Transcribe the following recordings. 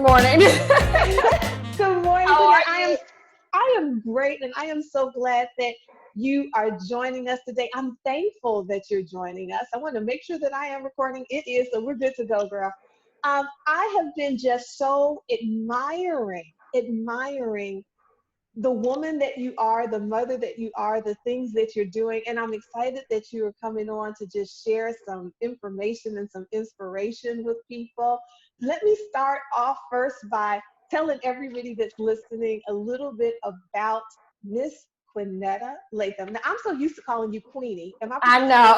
morning. Good morning. How are I am great, and I am so glad that you are joining us today. I'm thankful that you're joining us. I want to make sure that I am recording. It is, so we're good to go, girl. I have been just so admiring the woman that you are, the mother that you are, the things that you're doing. And I'm excited that you are coming on to just share some information and some inspiration with people. Let me start off first by telling everybody that's listening a little bit about Miss Quinetta Latham. Now, I'm so used to calling you Queenie. Am I I know.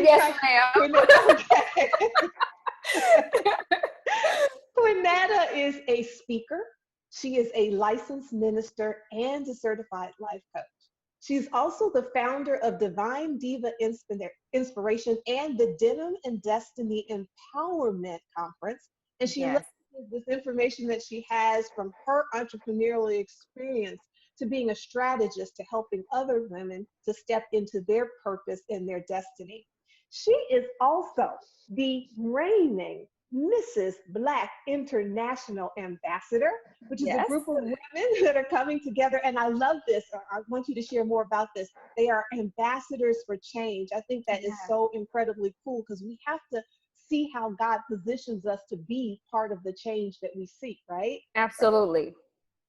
Yes, ma'am. Quinetta, okay. Quinetta is a speaker. She is a licensed minister and a certified life coach. She's also the founder of Divine Diva Inspiration and the Denim and Destiny Empowerment Conference. And she leverages this information that she has from her entrepreneurial experience to being a strategist to helping other women to step into their purpose and their destiny. She is also the reigning Mrs. Black International Ambassador, which is a group of women that are coming together. And I love this. I want you to share more about this. They are ambassadors for change. I think that is so incredibly cool because we have to see how God positions us to be part of the change that we seek, right? Absolutely.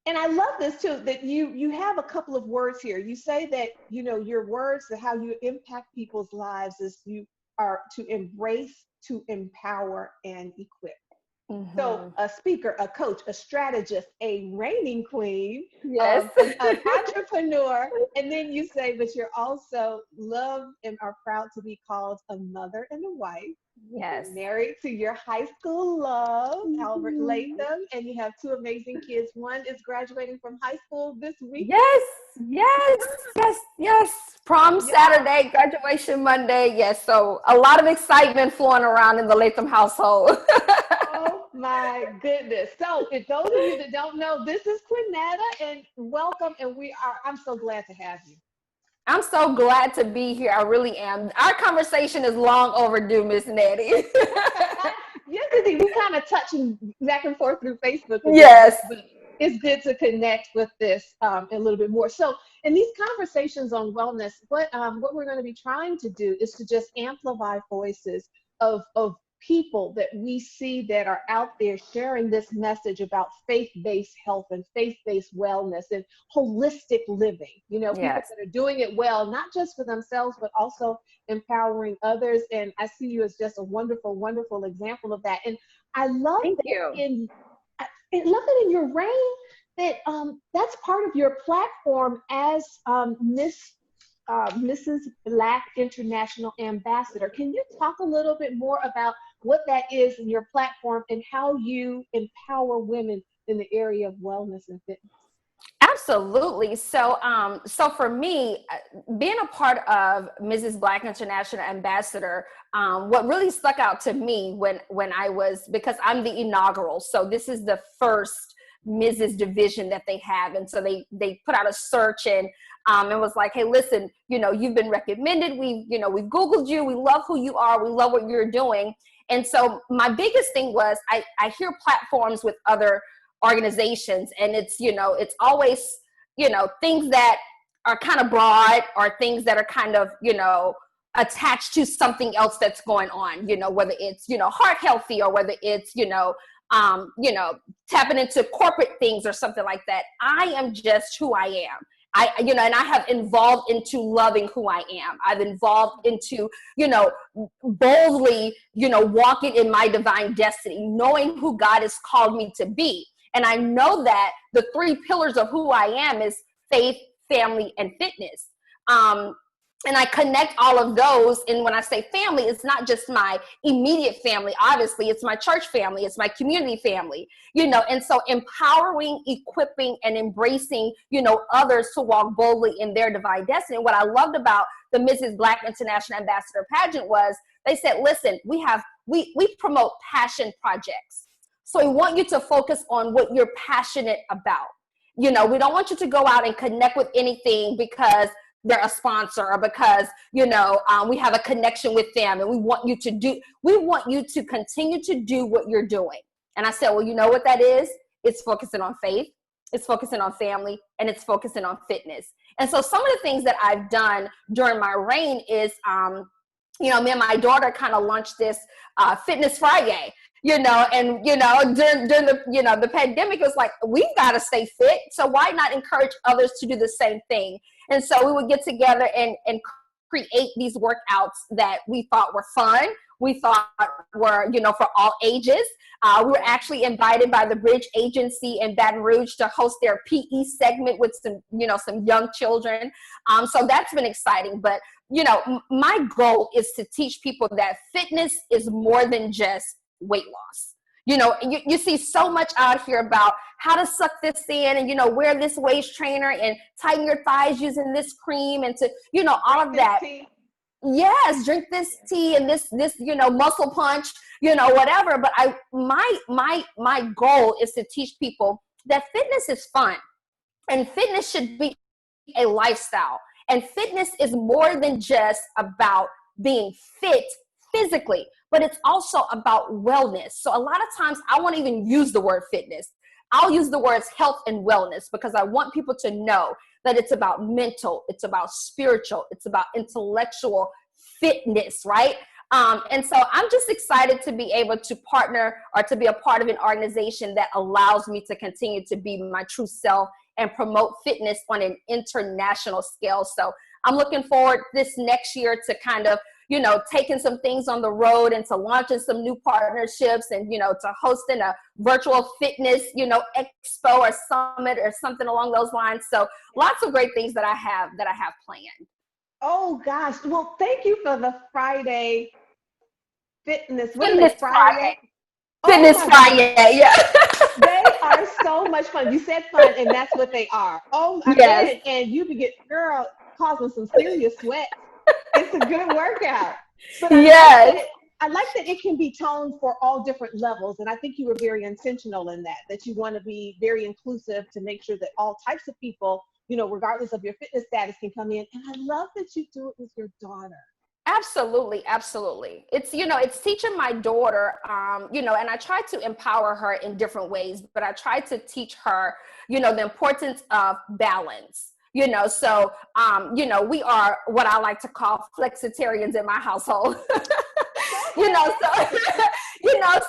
And I love this too, that you have a couple of words here. You say that, you know, your words, how you impact people's lives is you are to embrace, to empower, and equip. Mm-hmm. So a speaker, a coach, a strategist, a reigning queen, an entrepreneur, and then you say, but you're also loved and are proud to be called a mother and a wife. Yes. You're married to your high school love, Albert Latham, and you have two amazing kids. One is graduating from high school this week. Yes. Prom Saturday, graduation Monday. Yes. So a lot of excitement flowing around in the Latham household. Oh my goodness. So if those of you that don't know, this is Quinetta, and welcome. And I'm so glad to have you. I'm so glad to be here. I really am. Our conversation is long overdue, Miss Nettie. Yes, indeed. We kind of touching back and forth through Facebook. Yes. But it's good to connect with this a little bit more. So in these conversations on wellness, what we're going to be trying to do is to just amplify voices of people that we see that are out there sharing this message about faith-based health and faith-based wellness and holistic living. You know, people that are doing it well, not just for themselves, but also empowering others. And I see you as just a wonderful, wonderful example of that. And I love I love that in your reign that that's part of your platform as Mrs. Black International Ambassador. Can you talk a little bit more about what that is in your platform and how you empower women in the area of wellness and fitness? Absolutely. So for me, being a part of Mrs. Black International Ambassador, what really stuck out to me when I was, because I'm the inaugural, so this is the first Mrs. division that they have. And so they put out a search and it was like, hey, listen, you know, you've been recommended. We've Googled you. We love who you are. We love what you're doing. And so my biggest thing was I hear platforms with other organizations and it's, you know, it's always, you know, things that are kind of broad or things that are kind of, you know, attached to something else that's going on, you know, whether it's, you know, heart healthy or whether it's, you know, tapping into corporate things or something like that. I am just who I am. And I have evolved into loving who I am. I've evolved into, you know, boldly, you know, walking in my divine destiny, knowing who God has called me to be. And I know that the three pillars of who I am is faith, family, and fitness. And I connect all of those. And when I say family, it's not just my immediate family. Obviously, it's my church family. It's my community family, you know. And so empowering, equipping, and embracing, you know, others to walk boldly in their divine destiny. What I loved about the Mrs. Black International Ambassador pageant was they said, listen, we promote passion projects. So we want you to focus on what you're passionate about. You know, we don't want you to go out and connect with anything because they're a sponsor or because, you know, we have a connection with them and we want you to continue to do what you're doing. And I said, well, you know what that is? It's focusing on faith, it's focusing on family, and it's focusing on fitness. And so some of the things that I've done during my reign is, me and my daughter kind of launched this Fitness Friday, and, during the pandemic, it was like, we've got to stay fit. So why not encourage others to do the same thing? And so we would get together and create these workouts that we thought were fun. We thought were, for all ages. We were actually invited by the Bridge Agency in Baton Rouge to host their PE segment with some young children. So that's been exciting. But, my goal is to teach people that fitness is more than just weight loss. You see so much out here about how to suck this in and, wear this waist trainer and tighten your thighs using this cream and to, all of that. Yes, drink this tea and this muscle punch, whatever. But my goal is to teach people that fitness is fun and fitness should be a lifestyle. And fitness is more than just about being fit physically, but it's also about wellness. So a lot of times I won't even use the word fitness. I'll use the words health and wellness because I want people to know that it's about mental, it's about spiritual, it's about intellectual fitness, right? And so I'm just excited to be able to partner or to be a part of an organization that allows me to continue to be my true self and promote fitness on an international scale. So I'm looking forward this next year to kind of, taking some things on the road and to launching some new partnerships and, to hosting a virtual fitness, expo or summit or something along those lines. So lots of great things that I have planned. Oh gosh. Well, thank you for the Friday fitness. What is Fitness it? Friday? Fitness Friday, yeah. They are so much fun. You said fun, and that's what they are. Oh, yes. And you can get, girl, causing some serious sweat. It's a good workout. But yes. I like that it can be toned for all different levels. And I think you were very intentional in that you want to be very inclusive to make sure that all types of people, regardless of your fitness status, can come in. And I love that you do it with your daughter. Absolutely. It's, it's teaching my daughter, and I try to empower her in different ways, but I try to teach her, the importance of balance. So, we are what I like to call flexitarians in my household.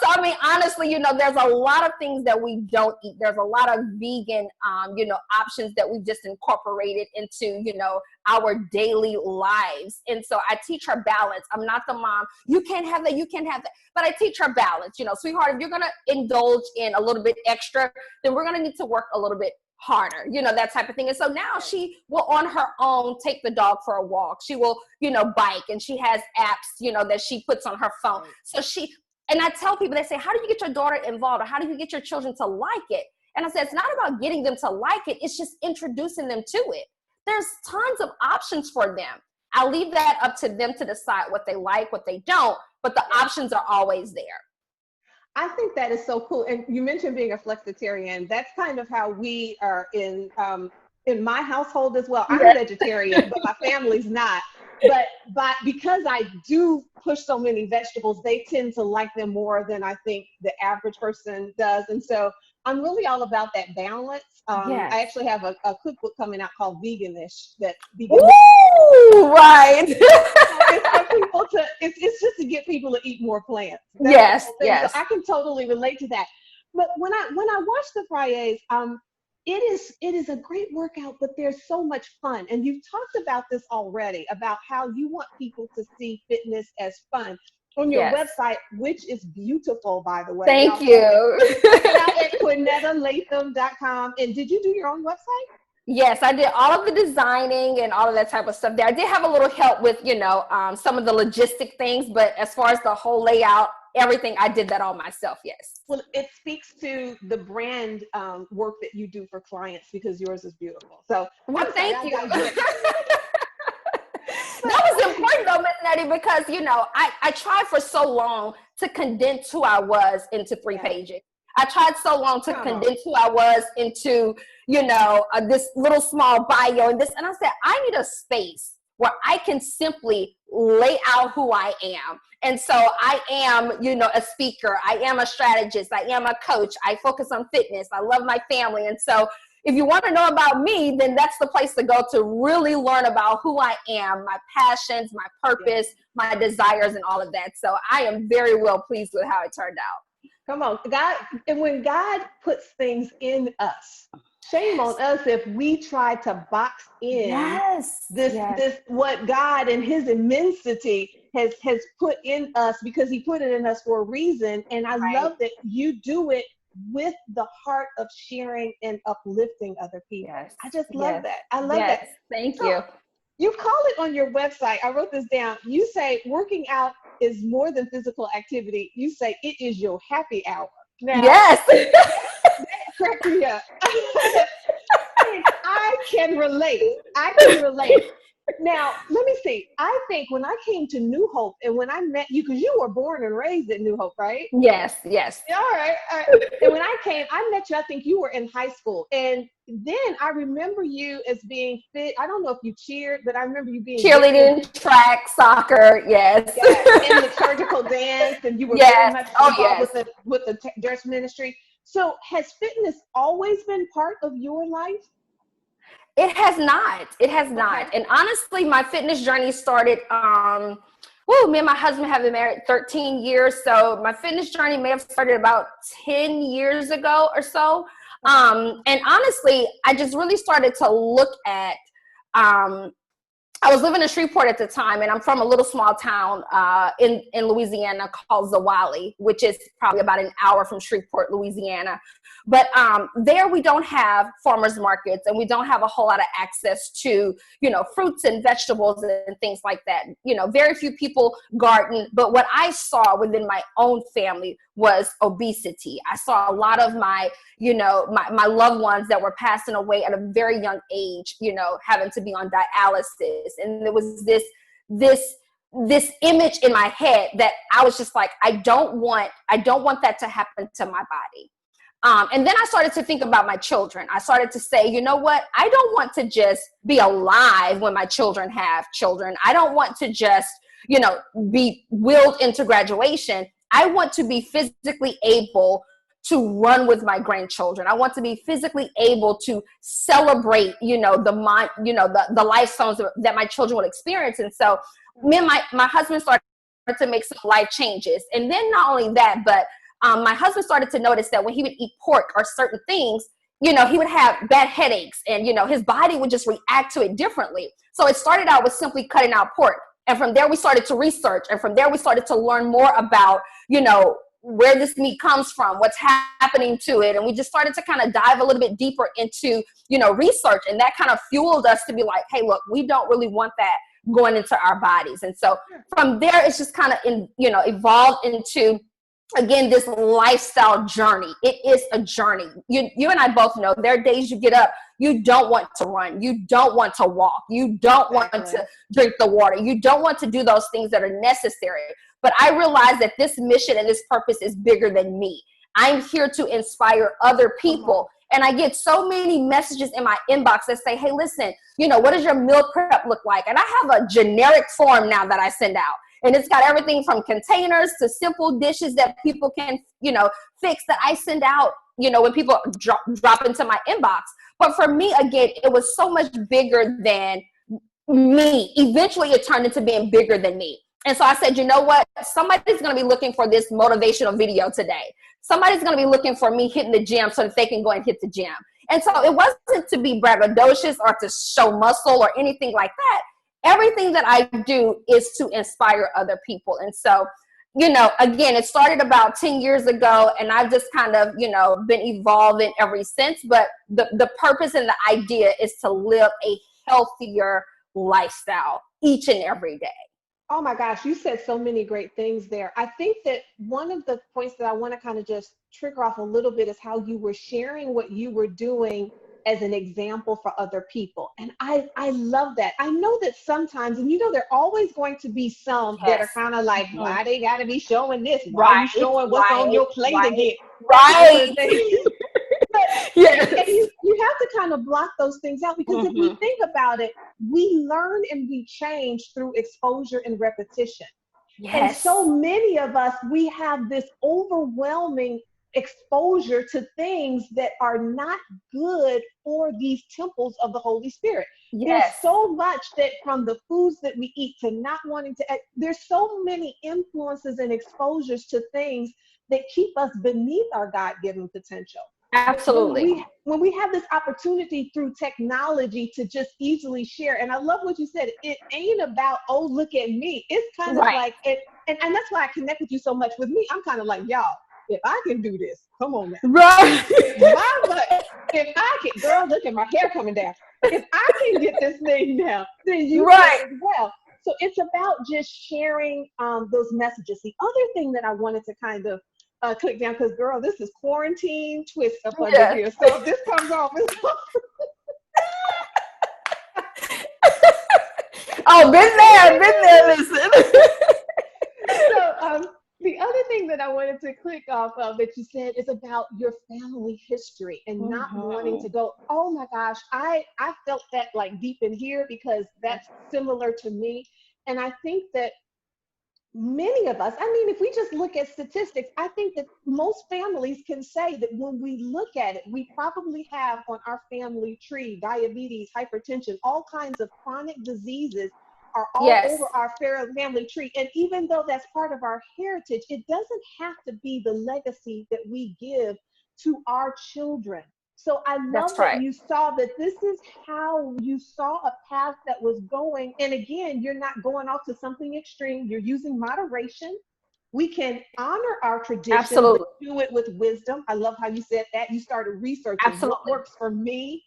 So I mean, honestly, there's a lot of things that we don't eat. There's a lot of vegan, options that we've just incorporated into, our daily lives. And so I teach her balance. I'm not the mom. You can't have that. But I teach her balance. Sweetheart, if you're going to indulge in a little bit extra, then we're going to need to work a little bit harder, that type of thing. And so now she will on her own take the dog for a walk. She will, bike, and she has apps, that she puts on her phone. So and I tell people, they say, how do you get your daughter involved? Or how do you get your children to like it? And I said, it's not about getting them to like it. It's just introducing them to it. There's tons of options for them. I'll leave that up to them to decide what they like, what they don't, but the options are always there. I think that is so cool. And you mentioned being a flexitarian. That's kind of how we are in my household as well. I'm a vegetarian, but my family's not. But because I do push so many vegetables, they tend to like them more than I think the average person does. And so I'm really all about that balance. I actually have a cookbook coming out called Veganish. Ooh, right. It's for people it's just to get people to eat more plants. Yes. So I can totally relate to that. But when I watch the Fridays, it is a great workout, but there's so much fun. And you've talked about this already, about how you want people to see fitness as fun. On your website, which is beautiful, by the way. Thank you. Check it out at QuinettaLatham.com. And did you do your own website? Yes, I did all of the designing and all of that type of stuff there. I did have a little help with, some of the logistic things, but as far as the whole layout, everything, I did that all myself, yes. Well, it speaks to the brand work that you do for clients because yours is beautiful. So, thank you. That was important though, Miss Nettie, because, I tried for so long to condense who I was into 3 pages. I tried so long to condense who I was into, this little small bio and this. And I said, I need a space where I can simply lay out who I am. And so I am, you know, a speaker. I am a strategist. I am a coach. I focus on fitness. I love my family. And so if you want to know about me, then that's the place to go to really learn about who I am, my passions, my purpose, my desires, and all of that. So I am very well pleased with how it turned out. Come on, God, and when God puts things in us, shame on us if we try to box in this what God and his immensity has put in us, because he put it in us for a reason. And I love that you do it with the heart of sharing and uplifting other people. I just love that. I love that. Thank you. You call it on your website, I wrote this down. You say working out is more than physical activity. You say it is your happy hour. Now, that cracked me up. I can relate. Now, let me see. I think when I came to New Hope and when I met you, because you were born and raised at New Hope, right? Yes. All right. And when I met you, I think you were in high school. And then I remember you as being fit. I don't know if you cheered, but I remember you being cheerleading, track, soccer, yes. And liturgical dance, and you were very much involved with the church ministry. So has fitness always been part of your life? It has not. And honestly, my fitness journey started, me and my husband have been married 13 years. So my fitness journey may have started about 10 years ago or so. And honestly, I just really started to look at, I was living in Shreveport at the time, and I'm from a little small town in Louisiana called Zawali, which is probably about an hour from Shreveport, Louisiana. But there we don't have farmers markets, and we don't have a whole lot of access to, you know, fruits and vegetables and things like that. You know, very few people garden. But what I saw within my own family was obesity. I saw a lot of my, you know, my loved ones that were passing away at a very young age, you know, having to be on dialysis. And there was this image in my head that I was just like, I don't want that to happen to my body. And then I started to think about my children. I started to say, you know what? I don't want to just be alive when my children have children. I don't want to just, you know, be willed into graduation. I want to be physically able to run with my grandchildren. I want to be physically able to celebrate, you know, the lifestyles that my children would experience. And so me and my husband started to make some life changes. And then not only that, but my husband started to notice that when he would eat pork or certain things, you know, he would have bad headaches, and, you know, his body would just react to it differently. So it started out with simply cutting out pork. And from there we started to research. And from there we started to learn more about, you know, where this meat comes from, what's happening to it. And we just started to kind of dive a little bit deeper into, you know, research. And that kind of fueled us to be like, hey, look, we don't really want that going into our bodies. And so from there, it's just kind of, evolved into, again, this lifestyle journey. It is a journey. You and I both know there are days you get up, you don't want to run. You don't want to walk. You don't want to drink the water. You don't want to do those things that are necessary. But I realize that this mission and this purpose is bigger than me. I'm here to inspire other people. And I get so many messages in my inbox that say, hey, listen, what does your meal prep look like? And I have a generic form now that I send out. And it's got everything from containers to simple dishes that people can, fix, that I send out, when people drop into my inbox. But for me, again, it was so much bigger than me. Eventually, it turned into being bigger than me. And so I said, you know what? Somebody's going to be looking for this motivational video today. Somebody's going to be looking for me hitting the gym so that they can go and hit the gym. And so it wasn't to be braggadocious or to show muscle or anything like that. Everything that I do is to inspire other people. And so, again, it started about 10 years ago, and I've just kind of, been evolving ever since. But the purpose and the idea is to live a healthier lifestyle each and every day. Oh my gosh, you said so many great things there. I think that one of the points that I want to kind of just trigger off a little bit is how you were sharing what you were doing as an example for other people. And I love that. I know that sometimes, and there are always going to be some that are kind of like, why they got to be showing this? Why are you showing what's on your plate again? Right. But Yes. and you have to kind of block those things out, because if we think about it, we learn and we change through exposure and repetition. And Yes. so many of us, we have this overwhelming exposure to things that are not good for these temples of the Holy Spirit. There's Yes. so much that from the foods that we eat to not wanting to, there's so many influences and exposures to things that keep us beneath our God-given potential. Absolutely. When we have this opportunity through technology to just easily share, and I love what you said, it ain't about, oh, look at me. It's kind of Right. like it, and that's why I connect with you so much. With me, I'm kind of like, y'all, if I can do this, come on now. Right. My butt, if I can, girl, look at my hair coming down. If I can get this thing down, then you Right. can as well. So it's about just sharing those messages. The other thing that I wanted to kind of click down, because girl, this is quarantine twist up under Yes. here. So if this comes off, Oh, been there, listen. so the other thing that I wanted to click off of that you said is about your family history and not wanting to go, oh my gosh, I felt that like deep in here, because that's similar to me. And I think that many of us, I mean, if we just look at statistics, I think that most families can say that when we look at it, we probably have on our family tree diabetes, hypertension, all kinds of chronic diseases are all Yes. over our family tree. And even though that's part of our heritage, it doesn't have to be the legacy that we give to our children. So I love That's that right. you saw that this is how you saw a path that was going. And again, you're not going off to something extreme. You're using moderation. We can honor our tradition, but Absolutely. do it with wisdom. I love how you said that. You started researching what Absolutely. works for me,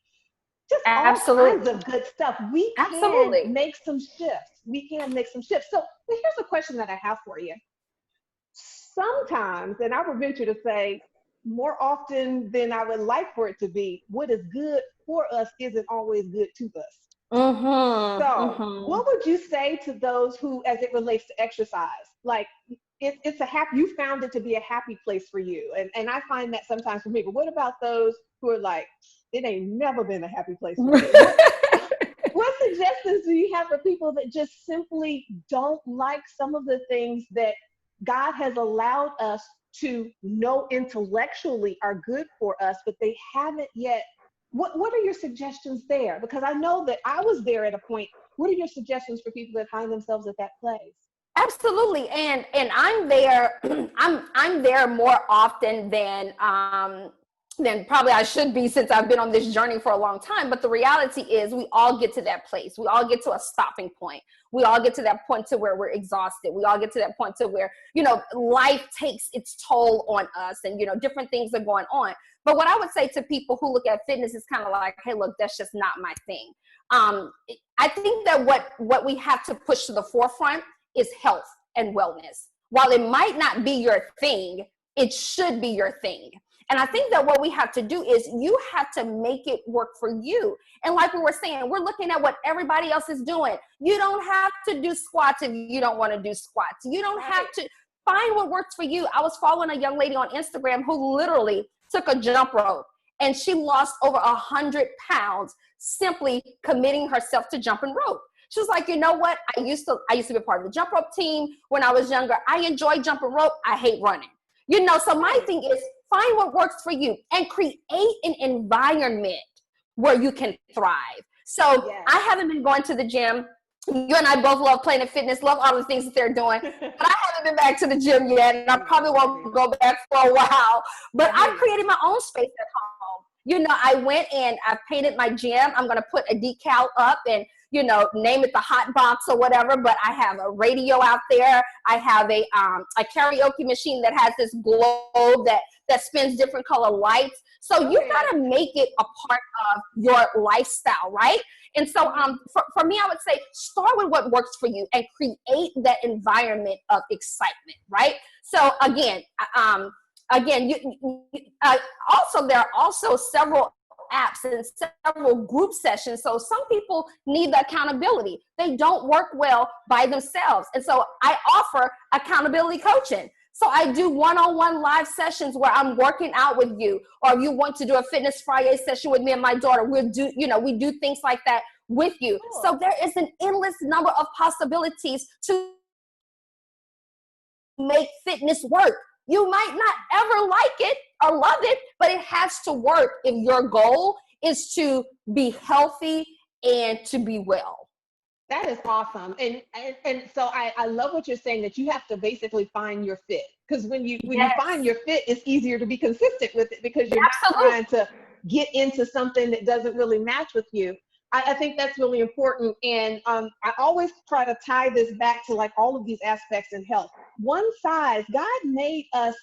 just all kinds Absolutely. of good stuff. We can Absolutely. make some shifts. We can make some shifts. So here's a question that I have for you. Sometimes, and I would venture to say more often than I would like for it to be, what is good for us isn't always good to us. So, what would you say to those who, as it relates to exercise, like it's a happy, you found it to be a happy place for you, and I find that sometimes for me. But what about those who are like, it ain't never been a happy place for me? What suggestions do you have for people that just simply don't like some of the things that God has allowed us to know intellectually are good for us, but they haven't yet? What are your suggestions there? Because I know that I was there at a point. What are your suggestions for people that find themselves at that place? Absolutely. And I'm there, I'm there more often than probably I should be, since I've been on this journey for a long time. But the reality is we all get to that place. We all get to a stopping point. We all get to that point to where we're exhausted. We all get to that point to where, life takes its toll on us, and, different things are going on. But what I would say to people who look at fitness is kind of like, hey, look, that's just not my thing. I think that what we have to push to the forefront is health and wellness. While it might not be your thing, it should be your thing. And I think that what we have to do is you have to make it work for you. And like we were saying, we're looking at what everybody else is doing. You don't have to do squats if you don't want to do squats. You don't have to. Find what works for you. I was following a young lady on Instagram who literally took a jump rope, and she lost over 100 pounds simply committing herself to jumping rope. She was like, you know what? I used to be a part of the jump rope team when I was younger. I enjoy jumping rope. I hate running. So my thing is, find what works for you and create an environment where you can thrive. So Yes. I haven't been going to the gym. You and I both love Planet Fitness, love all the things that they're doing, but I haven't been back to the gym yet, and I probably won't go back for a while. But I created my own space at home. I went and I painted my gym. I'm going to put a decal up and, name it the hot box or whatever, but I have a radio out there. I have a karaoke machine that has this globe that spins different color lights. So you got to make it a part of your lifestyle, right? And so for me, I would say start with what works for you and create that environment of excitement, right? So again, also there are also several apps and several group sessions. So some people need the accountability. They don't work well by themselves. And so I offer accountability coaching. So I do one-on-one live sessions where I'm working out with you, or if you want to do a Fitness Friday session with me and my daughter, we do things like that with you. Cool. So there is an endless number of possibilities to make fitness work. You might not ever like it or love it, but it has to work if your goal is to be healthy and to be well. That is awesome. And so I love what you're saying, that you have to basically find your fit. Because when you find your fit, it's easier to be consistent with it, because you're not trying to get into something that doesn't really match with you. I think that's really important. And I always try to tie this back to like all of these aspects in health. One size, God made us,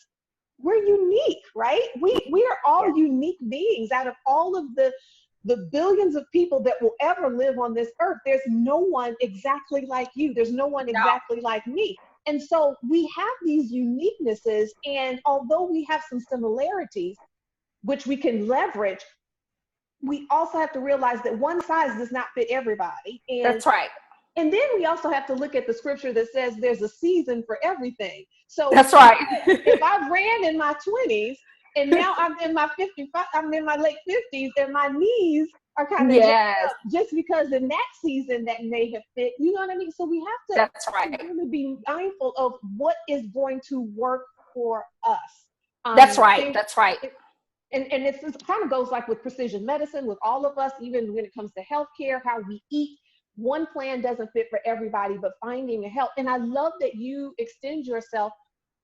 we're unique, right? We are all unique beings. Out of all of the billions of people that will ever live on this earth, there's no one exactly like you. There's no one exactly like me. And so we have these uniquenesses. And although we have some similarities, which we can leverage, we also have to realize that one size does not fit everybody. And that's right. And then we also have to look at the scripture that says there's a season for everything. So that's right. If I ran in my 20s and now I'm in my 55, I'm in my late 50s, and my knees are kind of just because in that season that may have fit, you know what I mean? So we have to really be mindful of what is going to work for us. That's right. That's right. And it kind of goes like with precision medicine, with all of us, even when it comes to healthcare, how we eat. One plan doesn't fit for everybody, but finding a help. And I love that you extend yourself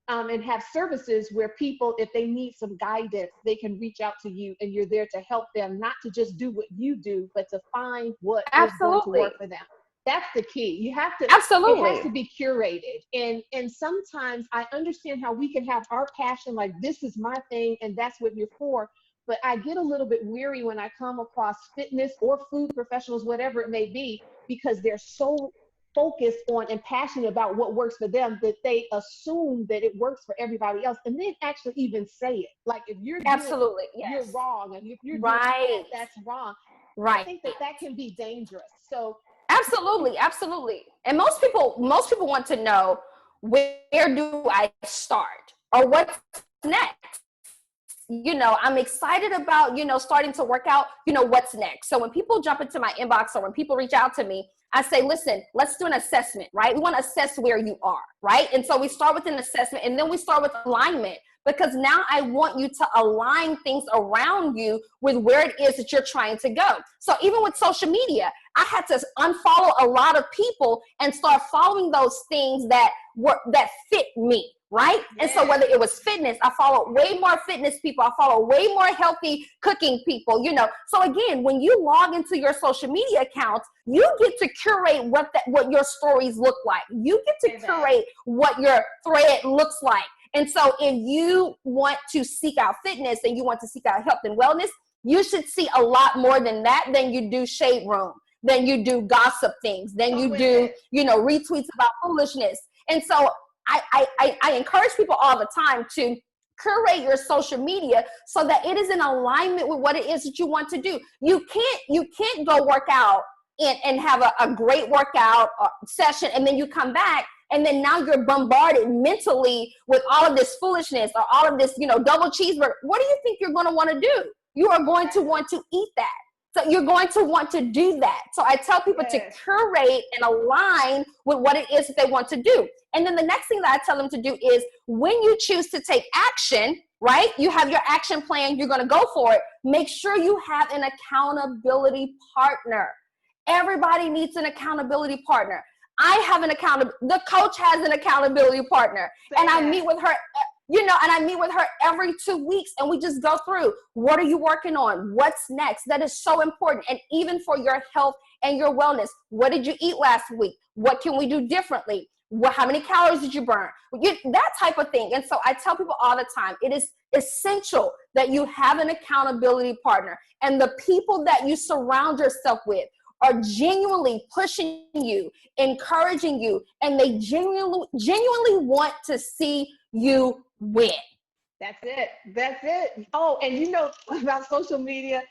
and have services where people, if they need some guidance, they can reach out to you, and you're there to help them, not to just do what you do, but to find what is going to work for them. That's the key. You have to, it has to be curated. And sometimes I understand how we can have our passion, like this is my thing and that's what you're for. But I get a little bit weary when I come across fitness or food professionals, whatever it may be, because they're so focused on and passionate about what works for them that they assume that it works for everybody else, and then actually even say it. Like, if you're doing, you're wrong, and if you're doing that, that's wrong. I think that can be dangerous. So absolutely. And most people want to know, where do I start, or what's next? I'm excited about, starting to work out, what's next. So when people jump into my inbox, or when people reach out to me, I say, listen, let's do an assessment, right? We want to assess where you are, right? And so we start with an assessment, and then we start with alignment, because now I want you to align things around you with where it is that you're trying to go. So even with social media, I had to unfollow a lot of people and start following those things that fit me. Right? And so whether it was fitness, I follow way more fitness people. I follow way more healthy cooking people, So again, when you log into your social media accounts, you get to curate what your stories look like. You get to curate what your thread looks like. And so if you want to seek out fitness and you want to seek out health and wellness, you should see a lot more than that, than you do shade room, than you do gossip things, than you do, retweets about foolishness. And so I encourage people all the time to curate your social media so that it is in alignment with what it is that you want to do. You can't go work out and have a great workout session, and then you come back and then now you're bombarded mentally with all of this foolishness or all of this, double cheeseburger. What do you think you're going to want to do? You are going to want to eat that. So you're going to want to do that. So I tell people to curate and align with what it is that they want to do. And then the next thing that I tell them to do is, when you choose to take action, right? You have your action plan, you're going to go for it. Make sure you have an accountability partner. Everybody needs an accountability partner. The coach has an accountability partner. And I meet with her and I meet with her every 2 weeks, and we just go through, what are you working on? What's next? That is so important. And even for your health and your wellness, what did you eat last week? What can we do differently? How many calories did you burn? That type of thing. And so I tell people all the time, it is essential that you have an accountability partner, and the people that you surround yourself with are genuinely pushing you, encouraging you, and they genuinely want to see you win. That's it. Oh, and about social media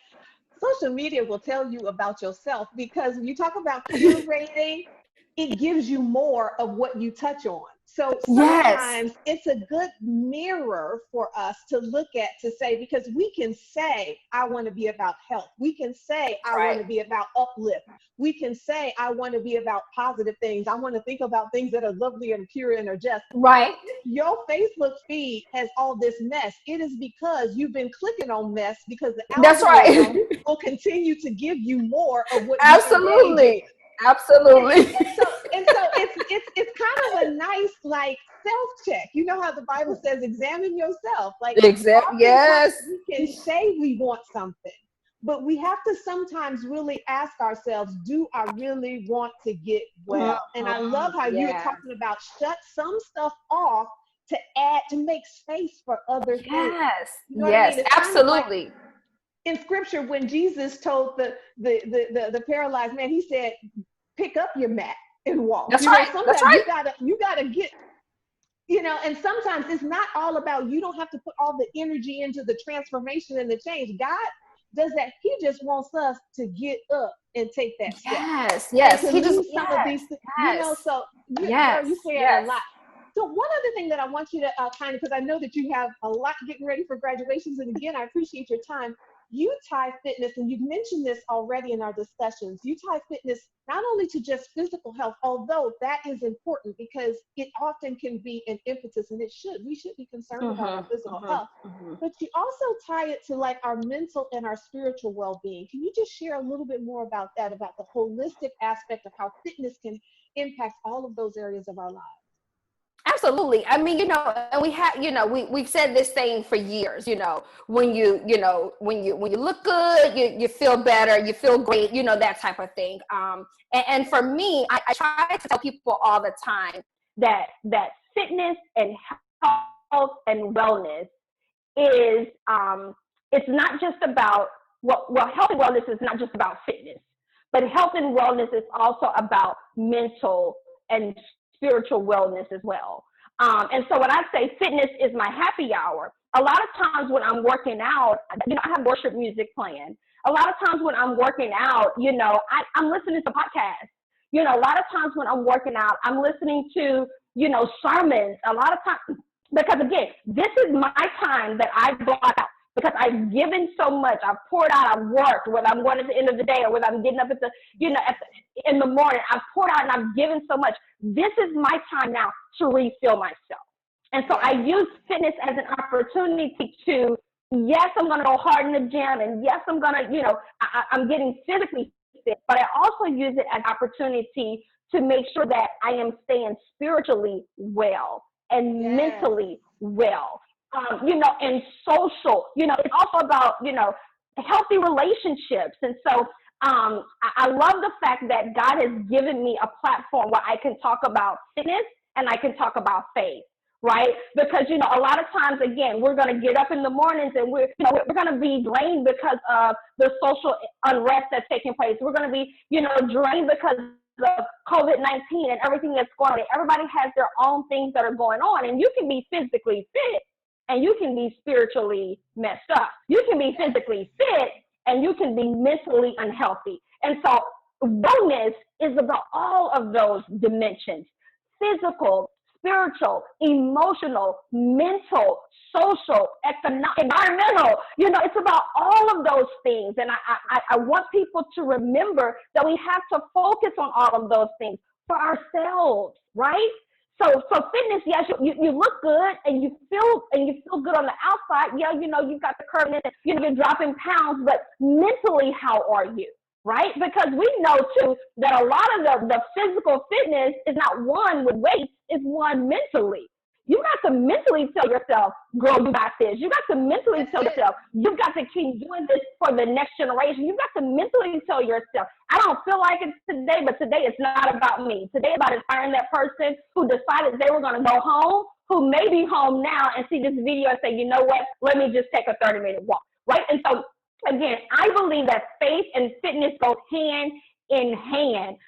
will tell you about yourself, because when you talk about curating, it gives you more of what you touch on. So Yes. sometimes it's a good mirror for us to look at, to say, because we can say, I want to be about health. We can say, I want Right. to be about uplift. We can say, I want to be about positive things. I want to think about things that are lovely and pure and are just. Right. If your Facebook feed has all this mess, it is because you've been clicking on mess, because the That's right. algorithm will continue to give you more of what you engage in. Absolutely. And, Absolutely. and so it's kind of a nice, like, self check. You know how the Bible says, examine yourself. Like, oftentimes Yes. we can say we want something, but we have to sometimes really ask ourselves, do I really want to get well? And I love how you were Yeah. talking about shut some stuff off to add, to make space for other things. Yes. You know what I Yes. mean? It's kind of like Absolutely. in scripture when Jesus told the paralyzed man, he said, pick up your mat and walk. That's You know, right. That's sometimes right. you gotta get, you know, and sometimes it's not all about, you don't have to put all the energy into the transformation and the change. God does that. He just wants us to get up and take that step Yes. and Yes. to He just, leave some of yes. these, you know, Yes. so girl, Yes. you said a Yes. lot. So one other thing that I want you to kind of, because I know that you have a lot getting ready for graduations, and again, I appreciate your time. You tie fitness, and you've mentioned this already in our discussions. You tie fitness not only to just physical health, although that is important because it often can be an impetus, and we should be concerned about our physical health. But you also tie it to like our mental and our spiritual well-being. Can you just share a little bit more about that, about the holistic aspect of how fitness can impact all of those areas of our lives? Absolutely. I mean, and we have, we've said this thing for years, when you look good, you feel better, you feel great, that type of thing. And for me, I try to tell people all the time that fitness and health and wellness is, it's not just about, well, health and wellness is not just about fitness, but health and wellness is also about mental and spiritual wellness as well. And so when I say fitness is my happy hour, a lot of times when I'm working out, I have worship music playing. A lot of times when I'm working out, I'm listening to podcasts. A lot of times when I'm working out, I'm listening to, sermons. A lot of times, because again, this is my time that I block out because I've given so much. I've poured out, I've worked, whether I'm going at the end of the day or whether I'm getting up at the, in the morning, I've poured out and I've given so much. This is my time now to refill myself. And so I use fitness as an opportunity to, yes, I'm going to go hard in the gym. And yes, I'm going to, I'm getting physically fit, but I also use it as an opportunity to make sure that I am staying spiritually well and mentally well. And social, it's also about, healthy relationships. And so I love the fact that God has given me a platform where I can talk about fitness and I can talk about faith, right? Because, a lot of times, again, we're going to get up in the mornings and we're going to be drained because of the social unrest that's taking place. We're going to be, drained because of COVID-19 and everything that's going on. Everybody has their own things that are going on, and you can be physically fit and you can be spiritually messed up. You can be physically fit and you can be mentally unhealthy. And so wellness is about all of those dimensions: physical, spiritual, emotional, mental, social, economic, environmental. It's about all of those things. And I want people to remember that we have to focus on all of those things for ourselves, right? So fitness, yes, you look good and you feel good on the outside. Yeah, you've got the curve and you're dropping pounds, but mentally, how are you? Right? Because we know too that a lot of the physical fitness is not one with weights, it's one mentally. You got to mentally tell yourself, girl, you got this. You got to mentally tell yourself, you got to keep doing this for the next generation. You got to mentally tell yourself, I don't feel like it today, but today it's not about me. Today it's about inspiring that person who decided they were going to go home, who may be home now and see this video and say, you know what, let me just take a 30-minute walk, right? And so, again, I believe that faith and fitness go hand in hand.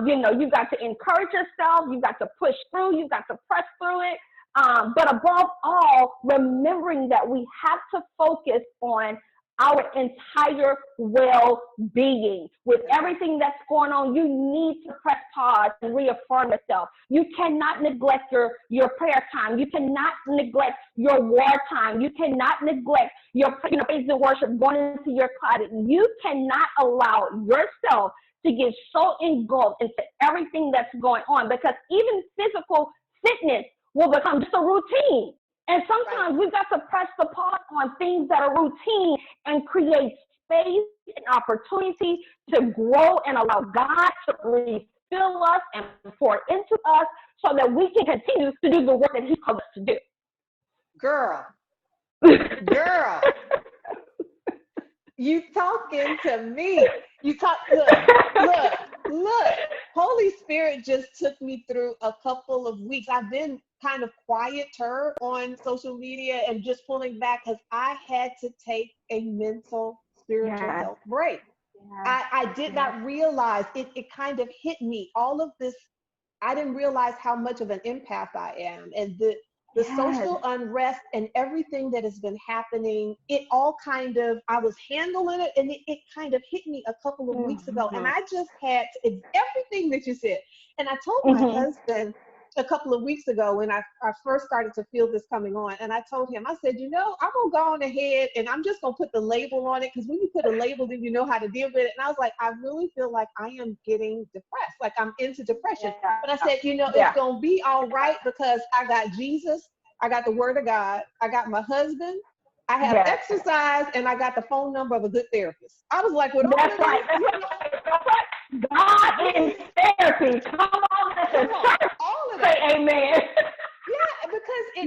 You've got to encourage yourself. You've got to push through. You've got to press through it. But above all, remembering that we have to focus on our entire well-being. With everything that's going on, you need to press pause and reaffirm yourself. You cannot neglect your prayer time. You cannot neglect your war time. You cannot neglect your praise and worship, going into your closet. You cannot allow yourself to get so engulfed into everything that's going on, because even physical fitness will become just a routine. And sometimes we've got to press the pause on things that are routine and create space and opportunity to grow and allow God to refill us and pour into us so that we can continue to do the work that He called us to do. Girl, you talking to me. Look. Holy Spirit just took me through a couple of weeks. I've been kind of quieter on social media and just pulling back because I had to take a mental, spiritual health break. I did not realize it kind of hit me. All of this, I didn't realize how much of an empath I am, and the social unrest and everything that has been happening, it all kind of, I was handling it, and it kind of hit me a couple of weeks ago. And I just had everything that you said. And I told my husband a couple of weeks ago when I first started to feel this coming on, and I told him, I said, I'm going to go on ahead and I'm just going to put the label on it, because when you put a label, then you know how to deal with it. And I was like, I really feel like I am getting depressed, like I'm into depression. But I said, it's going to be all right, because I got Jesus, I got the Word of God, I got my husband, I have exercise, and I got the phone number of a good therapist. I was like, that's right. God is therapy. Come on, all of that. Say amen. Yeah, because it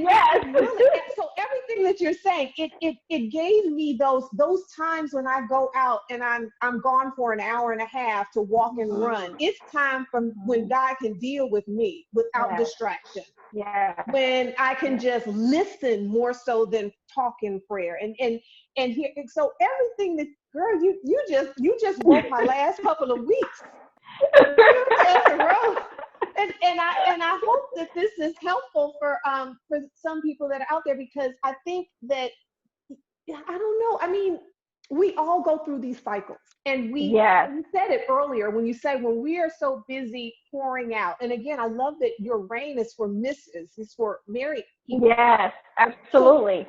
really, so everything that you're saying, it gave me those times when I go out and I'm gone for an hour and a half to walk and run. It's time from when God can deal with me without distraction. Yeah. When I can just listen more so than talk in prayer. And here, so everything that, girl, you just broke my last couple of weeks. You just wrote. And I hope that this is helpful for some people that are out there, because I think that, I don't know, I mean, we all go through these cycles, and you said it earlier when you said, when we are so busy pouring out. And again, I love that your rain is for misses, it's for married people. Yes, absolutely.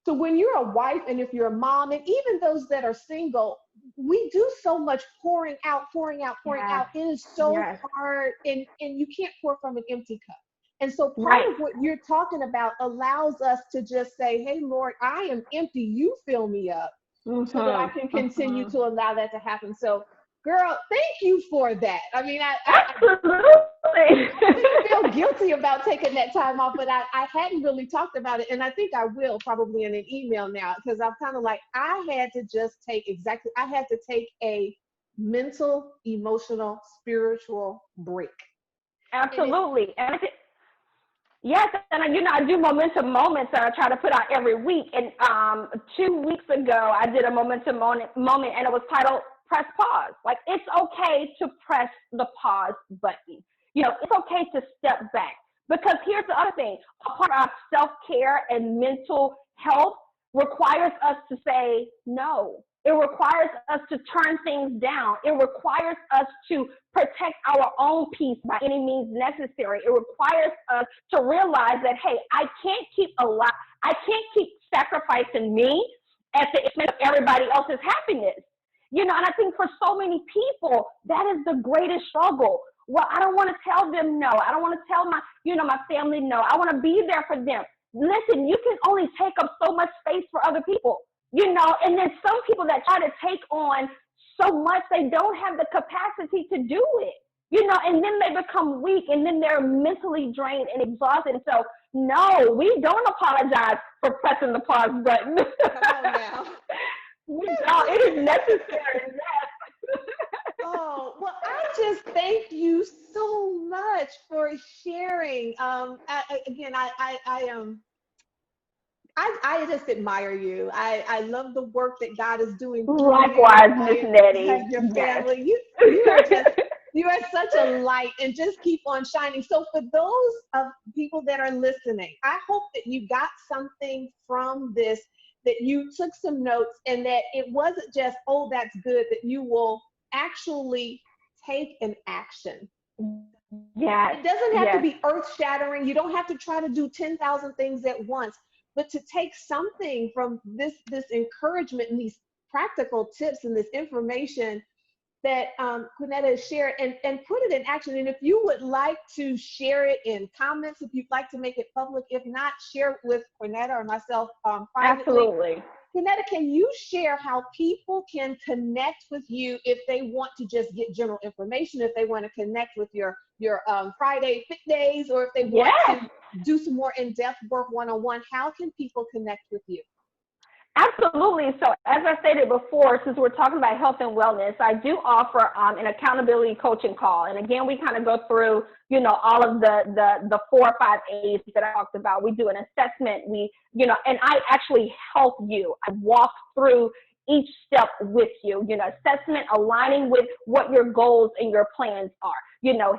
So when you're a wife, and if you're a mom, and even those that are single, we do so much pouring out. It is so hard, and you can't pour from an empty cup. And so part of what you're talking about allows us to just say, hey, Lord, I am empty. You fill me up so that I can continue to allow that to happen. So, girl, thank you for that. I mean, I feel guilty about taking that time off, but I hadn't really talked about it. And I think I will probably in an email now, because I'm kind of like, I had to take a mental, emotional, spiritual break. Absolutely. Yes, and I do momentum moments that I try to put out every week. And 2 weeks ago, I did a momentum moment, and it was titled "Press Pause." Like, it's okay to press the pause button. It's okay to step back, because here's the other thing: a part of self-care and mental health requires us to say no. It requires us to turn things down. It requires us to protect our own peace by any means necessary. It requires us to realize that, hey, I can't keep sacrificing me at the expense of everybody else's happiness. And I think for so many people, that is the greatest struggle. Well, I don't want to tell them no. I don't want to tell my family no. I want to be there for them. Listen, you can only take up so much space for other people. And then some people that try to take on so much, they don't have the capacity to do it, and then they become weak, and then they're mentally drained and exhausted. So, no, we don't apologize for pressing the pause button. Come on now. No, it is necessary. Yes. Oh, well, I just thank you so much for sharing. I just admire you. I love the work that God is doing. Likewise, Miss Nettie. Your family. You are such a light, and just keep on shining. So for those of people that are listening, I hope that you got something from this, that you took some notes, and that it wasn't just, oh, that's good, that you will actually take an action. Yes. It doesn't have to Yes. be earth shattering. You don't have to try to do 10,000 things at once, but to take something from this encouragement and these practical tips and this information that Quinetta has shared, and put it in action. And if you would like to share it in comments, if you'd like to make it public, if not, share it with Quinetta or myself privately. Absolutely. Quinetta, can you share how people can connect with you if they want to just get general information, if they want to connect with your Friday Fit Days, or if they want Yes. to do some more in-depth work one-on-one? How can people connect with you? Absolutely. So as I stated before, since we're talking about health and wellness, I do offer an accountability coaching call. And again, we kind of go through, all of the 4 or 5 A's that I talked about. We do an assessment. And I actually help you. I walk through each step with you, assessment, aligning with what your goals and your plans are,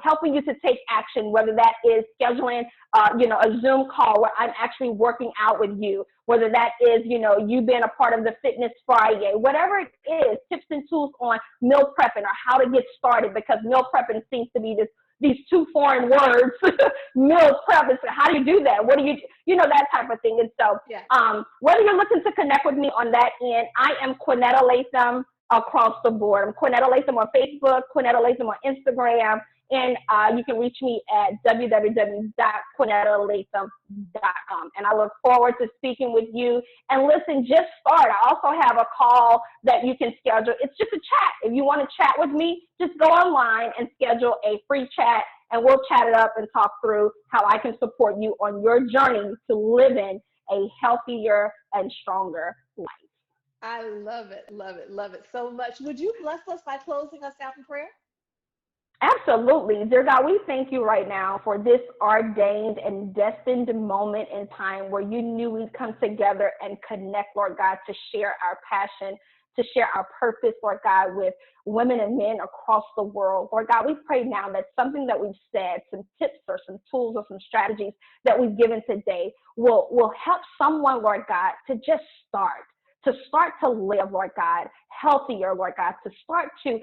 helping you to take action, whether that is scheduling, a Zoom call where I'm actually working out with you, whether that is, you being a part of the Fitness Friday, whatever it is, tips and tools on meal prepping or how to get started, because meal prepping seems to be these two foreign words, meal prep. How do you do that? What do that type of thing. And so Yeah. Whether you're looking to connect with me on that end, I am Quinetta Latham across the board. I'm Quinetta Latham on Facebook, Quinetta Latham on Instagram, and you can reach me at www.QuinettaLatham.com. And I look forward to speaking with you. And listen, just start. I also have a call that you can schedule. It's just a chat. If you want to chat with me, just go online and schedule a free chat, and we'll chat it up and talk through how I can support you on your journey to living a healthier and stronger life. I love it, love it, love it so much. Would you bless us by closing us out in prayer? Absolutely. Dear God, we thank you right now for this ordained and destined moment in time where you knew we'd come together and connect, Lord God, to share our passion, to share our purpose, Lord God, with women and men across the world. Lord God, we pray now that something that we've said, some tips or some tools or some strategies that we've given today will help someone, Lord God, to just start to live, Lord God, healthier, Lord God, to start to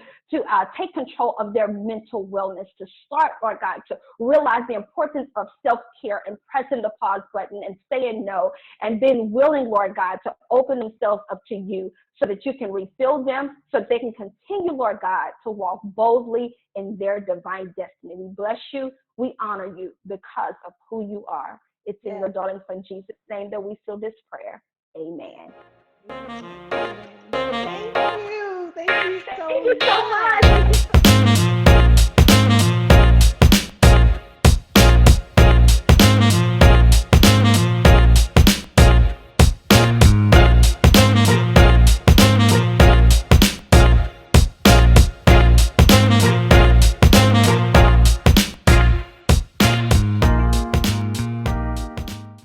take control of their mental wellness, to start, Lord God, to realize the importance of self-care and pressing the pause button and saying no, and being willing, Lord God, to open themselves up to you so that you can refill them, so that they can continue, Lord God, to walk boldly in their divine destiny. We bless you. We honor you because of who you are. It's in your darling son Jesus' name that we seal this prayer. Amen. Thank you. Thank you Thank so you so much. much.